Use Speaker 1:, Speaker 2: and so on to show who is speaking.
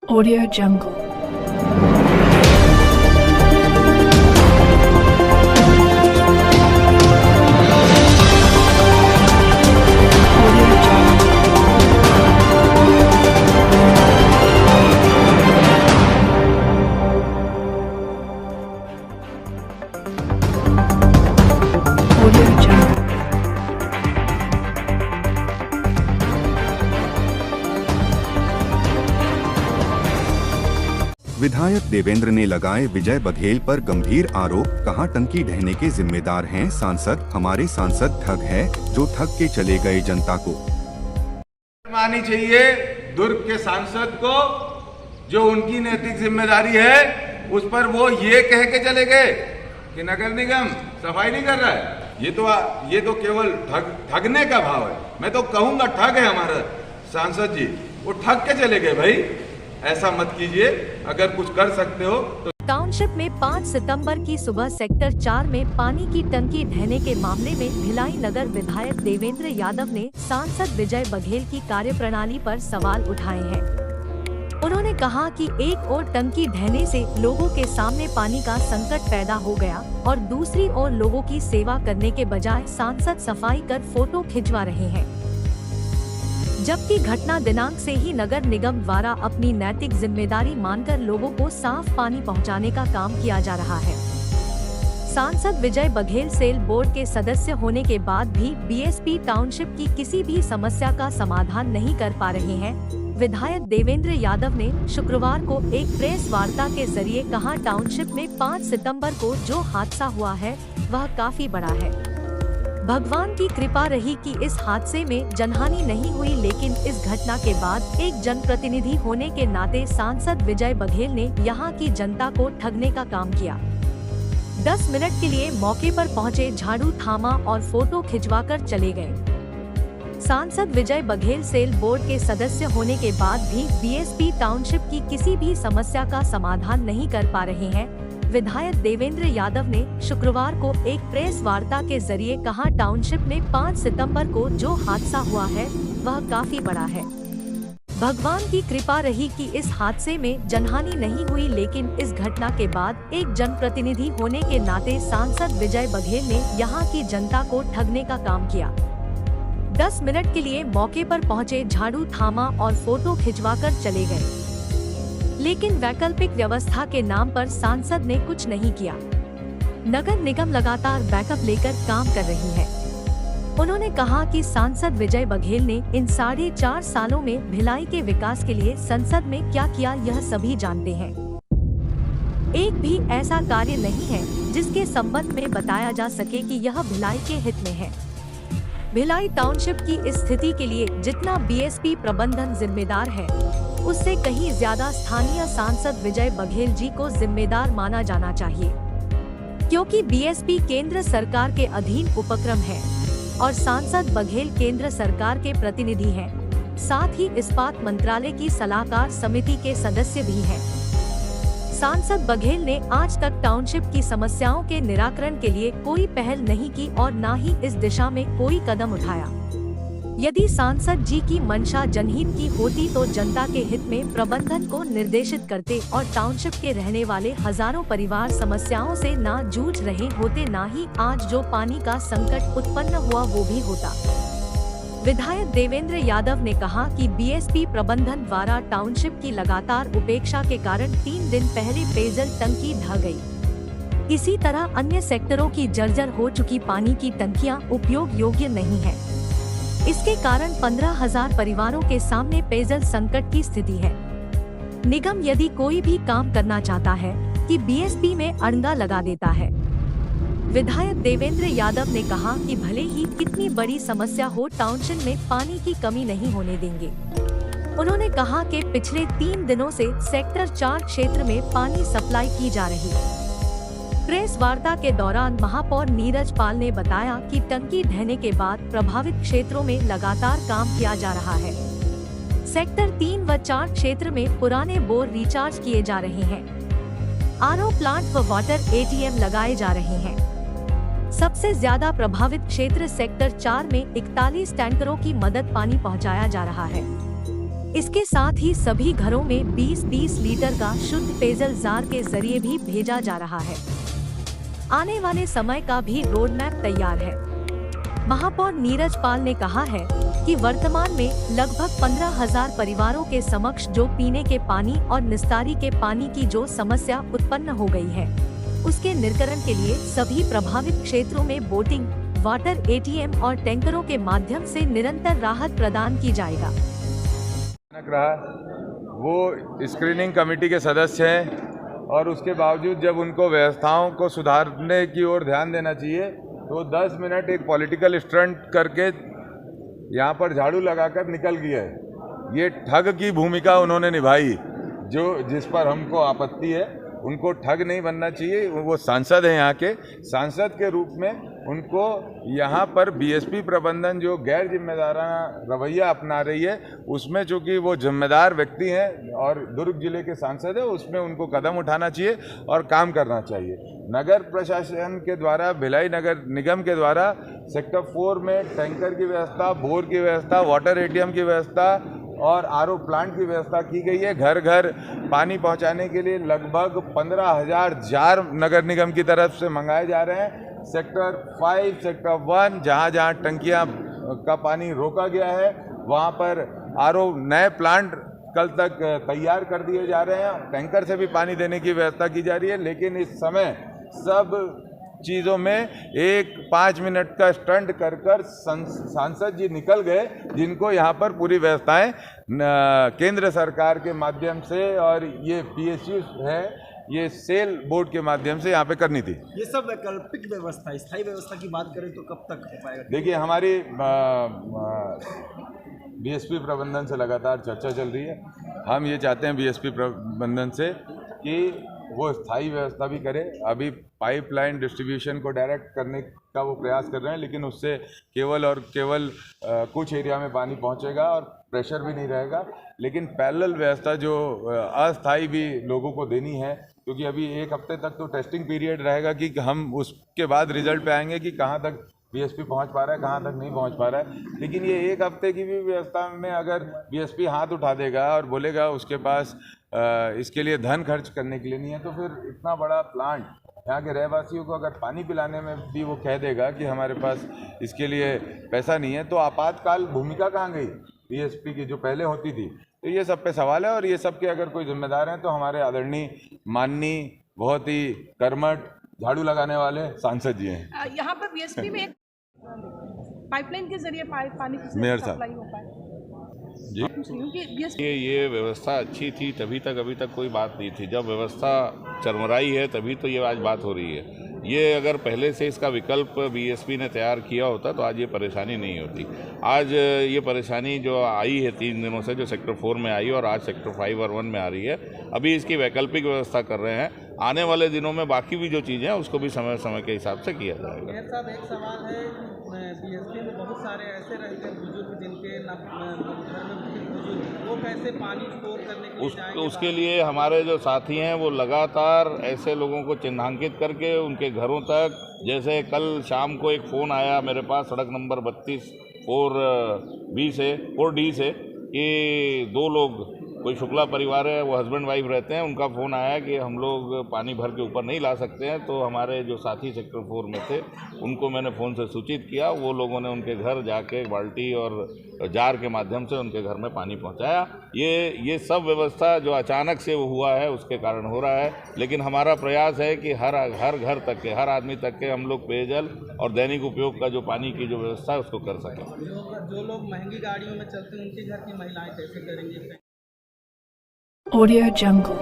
Speaker 1: Audio Jungle. Audio Jungle.
Speaker 2: विधायक देवेंद्र ने लगाए विजय बघेल पर गंभीर आरोप, कहा टंकी ढहने के जिम्मेदार हैं सांसद। हमारे सांसद ठग है जो ठग के चले गए जनता को।
Speaker 3: मानी चाहिए दुर्ग के सांसद को, जो उनकी नैतिक जिम्मेदारी है उस पर वो ये कह के चले गए कि नगर निगम सफाई नहीं कर रहा है। ये तो केवल ठगने का भाव है। मैं तो कहूंगा ठग है हमारा सांसद जी, वो ठग के चले गए। भाई ऐसा मत कीजिए, अगर कुछ कर सकते हो तो।
Speaker 4: टाउनशिप में 5 सितंबर की सुबह सेक्टर 4 में पानी की टंकी ढहने के मामले में भिलाई नगर विधायक देवेंद्र यादव ने सांसद विजय बघेल की कार्यप्रणाली पर सवाल उठाए हैं। उन्होंने कहा कि एक ओर टंकी ढहने से लोगों के सामने पानी का संकट पैदा हो गया और दूसरी ओर लोगों की सेवा करने के बजाय सांसद सफाई कर फोटो खिंचवा रहे हैं, जबकि घटना दिनांक से ही नगर निगम द्वारा अपनी नैतिक जिम्मेदारी मानकर लोगों को साफ पानी पहुंचाने का काम किया जा रहा है। सांसद विजय बघेल सेल बोर्ड के सदस्य होने के बाद भी बीएसपी टाउनशिप की किसी भी समस्या का समाधान नहीं कर पा रहे हैं। विधायक देवेंद्र यादव ने शुक्रवार को एक प्रेस वार्ता के जरिए कहा, टाउनशिप में 5 सितंबर को जो हादसा हुआ है वह काफी बड़ा है। भगवान की कृपा रही कि इस हादसे में जनहानि नहीं हुई, लेकिन इस घटना के बाद एक जनप्रतिनिधि होने के नाते सांसद विजय बघेल ने यहां की जनता को ठगने का काम किया। 10 मिनट के लिए मौके पर पहुंचे, झाड़ू थामा और फोटो खिंचवाकर चले गए। सांसद विजय बघेल सेल बोर्ड के सदस्य होने के बाद भी बीएसपी टाउनशिप की किसी भी समस्या का समाधान नहीं कर पा रहे हैं। विधायक देवेंद्र यादव ने शुक्रवार को एक प्रेस वार्ता के जरिए कहा, टाउनशिप में 5 सितंबर को जो हादसा हुआ है वह काफी बड़ा है। भगवान की कृपा रही कि इस हादसे में जनहानि नहीं हुई, लेकिन इस घटना के बाद एक जनप्रतिनिधि होने के नाते सांसद विजय बघेल ने यहां की जनता को ठगने का काम किया। 10 मिनट के लिए मौके पर पहुंचे, झाड़ू थामा और फोटो खिंचवाकर चले गए, लेकिन वैकल्पिक व्यवस्था के नाम पर सांसद ने कुछ नहीं किया। नगर निगम लगातार बैकअप लेकर काम कर रही है। उन्होंने कहा कि सांसद विजय बघेल ने इन 4.5 सालों में भिलाई के विकास के लिए संसद में क्या किया यह सभी जानते हैं। एक भी ऐसा कार्य नहीं है जिसके संबंध में बताया जा सके कि यह भिलाई के हित में है। भिलाई टाउनशिप की इस स्थिति के लिए जितना बीएसपी प्रबंधन जिम्मेदार है, उससे कहीं ज्यादा स्थानीय सांसद विजय बघेल जी को जिम्मेदार माना जाना चाहिए, क्योंकि बीएसपी केंद्र सरकार के अधीन उपक्रम है और सांसद बघेल केंद्र सरकार के प्रतिनिधि हैं। साथ ही इस्पात मंत्रालय की सलाहकार समिति के सदस्य भी हैं। सांसद बघेल ने आज तक टाउनशिप की समस्याओं के निराकरण के लिए कोई पहल नहीं की और न ही इस दिशा में कोई कदम उठाया। यदि सांसद जी की मंशा जनहित की होती तो जनता के हित में प्रबंधन को निर्देशित करते और टाउनशिप के रहने वाले हजारों परिवार समस्याओं से ना जूझ रहे होते, ना ही आज जो पानी का संकट उत्पन्न हुआ वो भी होता। विधायक देवेंद्र यादव ने कहा कि बीएसपी प्रबंधन द्वारा टाउनशिप की लगातार उपेक्षा के कारण 3 दिन पहले पेयजल टंकी ढह गई। इसी तरह अन्य सेक्टरों की जर्जर हो चुकी पानी की टंकियां उपयोग योग्य नहीं है। इसके कारण 15,000 परिवारों के सामने पेयजल संकट की स्थिति है। निगम यदि कोई भी काम करना चाहता है कि बीएसपी में अड़ंगा लगा देता है। विधायक देवेंद्र यादव ने कहा कि भले ही कितनी बड़ी समस्या हो, टाउनशिप में पानी की कमी नहीं होने देंगे। उन्होंने कहा कि पिछले 3 दिनों से सेक्टर 4 क्षेत्र में पानी सप्लाई की जा रही है। प्रेस वार्ता के दौरान महापौर नीरज पाल ने बताया कि टंकी ढहने के बाद प्रभावित क्षेत्रों में लगातार काम किया जा रहा है। सेक्टर 3 व 4 क्षेत्र में पुराने बोर रिचार्ज किए जा रहे हैं। आरओ प्लांट व वाटर एटीएम लगाए जा रहे हैं। सबसे ज्यादा प्रभावित क्षेत्र सेक्टर 4 में 41 टैंकरों की मदद पानी पहुंचाया जा रहा है। इसके साथ ही सभी घरों में 20-20 लीटर का शुद्ध पेयजल जार के जरिए भी भेजा जा रहा है। आने वाले समय का भी रोड मैप तैयार है। महापौर नीरज पाल ने कहा है कि वर्तमान में लगभग 15,000 परिवारों के समक्ष जो पीने के पानी और निस्तारी के पानी की जो समस्या उत्पन्न हो गई है, उसके निराकरण के लिए सभी प्रभावित क्षेत्रों में बोटिंग, वाटर ATM और टैंकरों के माध्यम से निरंतर राहत प्रदान की जाएगा।
Speaker 3: वो स्क्रीनिंग कमेटी के सदस्य हैं और उसके बावजूद जब उनको व्यवस्थाओं को सुधारने की ओर ध्यान देना चाहिए तो 10 मिनट एक पॉलिटिकल स्टंट करके यहाँ पर झाड़ू लगाकर निकल गया है। ये ठग की भूमिका उन्होंने निभाई, जिस पर हमको आपत्ति है। उनको ठग नहीं बनना चाहिए। वो सांसद हैं, यहाँ के सांसद के रूप में उनको यहाँ पर बीएसपी प्रबंधन जो गैर जिम्मेदाराना रवैया अपना रही है, उसमें चूँकि वो जिम्मेदार व्यक्ति हैं और दुर्ग जिले के सांसद है, उसमें उनको कदम उठाना चाहिए और काम करना चाहिए। नगर प्रशासन के द्वारा, भिलाई नगर निगम के द्वारा सेक्टर 4 में टैंकर की व्यवस्था, बोर की व्यवस्था, वाटर ATM की व्यवस्था और RO प्लांट की व्यवस्था की गई है। घर घर पानी पहुंचाने के लिए लगभग 15,000 जार नगर निगम की तरफ से मंगाए जा रहे हैं। सेक्टर 5, सेक्टर 1 जहां टंकियां का पानी रोका गया है, वहां पर RO नए प्लांट कल तक तैयार कर दिए जा रहे हैं। टैंकर से भी पानी देने की व्यवस्था की जा रही है। लेकिन इस समय सब चीज़ों में 5 मिनट का स्टंट कर सांसद जी निकल गए, जिनको यहाँ पर पूरी व्यवस्थाएं केंद्र सरकार के माध्यम से और ये PSU है, ये सेल बोर्ड के माध्यम से यहाँ पे करनी थी।
Speaker 5: ये सब वैकल्पिक व्यवस्था, स्थायी व्यवस्था की बात करें तो कब तक हो पाएगा?
Speaker 3: देखिए, हमारी BSP प्रबंधन से लगातार चर्चा चल रही है। हम ये चाहते हैं BSP प्रबंधन से कि वो स्थायी व्यवस्था भी करे। अभी पाइपलाइन डिस्ट्रीब्यूशन को डायरेक्ट करने का वो प्रयास कर रहे हैं, लेकिन उससे केवल और केवल कुछ एरिया में पानी पहुंचेगा और प्रेशर भी नहीं रहेगा। लेकिन पैरेलल व्यवस्था जो अस्थायी भी लोगों को देनी है, क्योंकि अभी 1 हफ्ते तक तो टेस्टिंग पीरियड रहेगा कि हम उसके बाद रिजल्ट पे आएंगे कि कहाँ तक BSP पहुंच पा रहा है, कहाँ तक नहीं पहुंच पा रहा है। लेकिन ये 1 हफ्ते की भी व्यवस्था में अगर BSP हाथ उठा देगा और बोलेगा उसके पास इसके लिए धन खर्च करने के लिए नहीं है, तो फिर इतना बड़ा प्लांट यहाँ के रहवासियों को अगर पानी पिलाने में भी वो कह देगा कि हमारे पास इसके लिए पैसा नहीं है, तो आपातकाल भूमिका कहाँ गई BSP की जो पहले होती थी। तो ये सब पे सवाल है और ये सब के अगर कोई जिम्मेदार हैं तो हमारे आदरणीय, माननीय, बहुत ही कर्मठ, झाड़ू लगाने वाले सांसद जी हैं।
Speaker 6: यहाँ पर BSP में एक पाइपलाइन के जरिए पानी की
Speaker 3: मेयर
Speaker 6: सप्लाई हो पाए
Speaker 7: जी। ये व्यवस्था अच्छी थी तभी तक, अभी तक कोई बात नहीं थी। जब व्यवस्था चरमराई है तभी तो ये आज बात हो रही है। ये अगर पहले से इसका विकल्प BSP ने तैयार किया होता तो आज ये परेशानी नहीं होती। आज ये परेशानी जो आई है 3 दिनों से, जो सेक्टर 4 में आई और आज सेक्टर 5 और 1 में आ रही है, अभी इसकी वैकल्पिक व्यवस्था कर रहे हैं। आने वाले दिनों में बाकी भी जो चीज़ें हैं उसको भी समय समय के हिसाब से किया जाएगा।
Speaker 5: मेयर साहब, एक सवाल है, BSP में बहुत सारे ऐसे रहते हैं बुजुर्ग जिनके घर में बुजुर्ग, वो कैसे पानी स्टोर करने के लिए जाएंगे?
Speaker 7: उसके लिए हमारे जो साथी हैं वो लगातार ऐसे लोगों को चिन्हांकित करके उनके घरों तक, जैसे कल शाम को एक फ़ोन आया मेरे पास सड़क नंबर 32 4D से कि 2 लोग, कोई शुक्ला परिवार है, वो हस्बैंड वाइफ रहते हैं, उनका फ़ोन आया कि हम लोग पानी भर के ऊपर नहीं ला सकते हैं। तो हमारे जो साथी सेक्टर 4 में थे उनको मैंने फ़ोन से सूचित किया। वो लोगों ने उनके घर जाके बाल्टी और जार के माध्यम से उनके घर में पानी पहुंचाया। ये सब व्यवस्था जो अचानक से हुआ है उसके कारण हो रहा है। लेकिन हमारा प्रयास है कि हर घर तक के, हर आदमी तक के हम लोग पेयजल और दैनिक उपयोग का जो पानी की जो व्यवस्था है उसको कर सकें।
Speaker 5: जो लोग महंगी गाड़ियों में चलते हैं उनके घर की महिलाएं कैसे करेंगे?
Speaker 1: Audio Jungle.